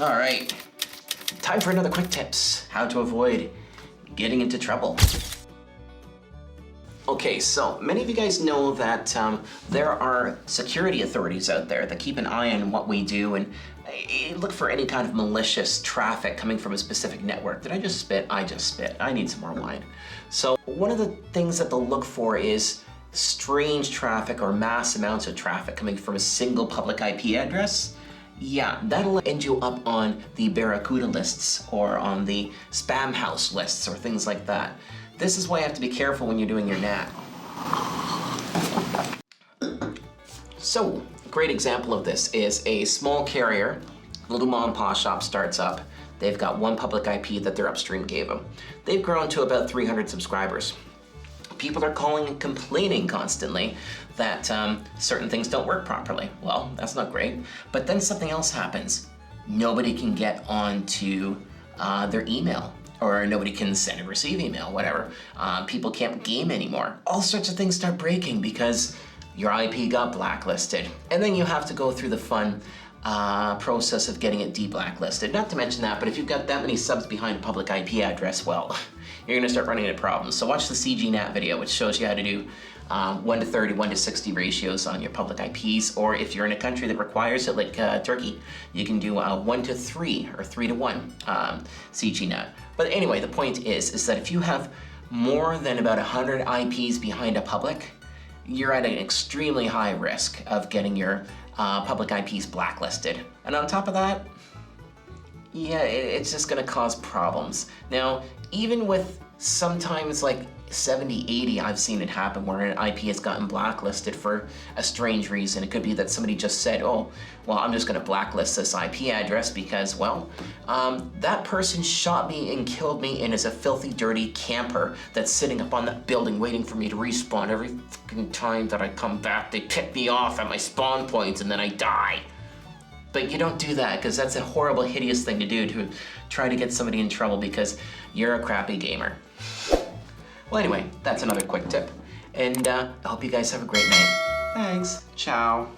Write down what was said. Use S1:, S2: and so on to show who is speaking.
S1: All right, time for another quick tips. How to avoid getting into trouble. Okay, so many of you guys know that there are security authorities out there that keep an eye on what we do and look for any kind of malicious traffic coming from a specific network. Did I just spit? I just spit. I need some more wine. So one of the things that they'll look for is strange traffic or mass amounts of traffic coming from a single public IP address. Yeah, that'll end you up on the Barracuda lists or on the spam house lists or things like that. This is why you have to be careful when you're doing your NAT. So, a great example of this is a small carrier, a little mom and pop shop starts up. They've got one public IP that their upstream gave them. They've grown to about 300 subscribers. People are calling and complaining constantly that certain things don't work properly. Well, that's not great. But then something else happens. Nobody can get onto their email, or nobody can send and receive email, whatever. People can't game anymore. All sorts of things start breaking because your IP got blacklisted. And then you have to go through the fun process of getting it de-blacklisted. Not to mention that, but if you've got that many subs behind a public IP address, well, you're gonna start running into problems. So watch the CGNAT video, which shows you how to do 1 to 30, 1 to 60 ratios on your public IPs, or if you're in a country that requires it, like Turkey, you can do 1 to 3 or 3 to 1 CGNAT. But anyway, the point is that if you have more than about 100 IPs behind a public, you're at an extremely high risk of getting your public IPs blacklisted. And on top of that, yeah, it's just gonna cause problems. Now, even with sometimes like 70, 80, I've seen it happen where an IP has gotten blacklisted for a strange reason. It could be that somebody just said, oh, well, I'm just gonna blacklist this IP address because, well, that person shot me and killed me and is a filthy, dirty camper that's sitting up on that building waiting for me to respawn. Every fucking time that I come back, they pick me off at my spawn points and then I die. But you don't do that because that's a horrible, hideous thing to do, to try to get somebody in trouble because you're a crappy gamer. Well, anyway, that's another quick tip. And I hope you guys have a great night. Thanks. Ciao.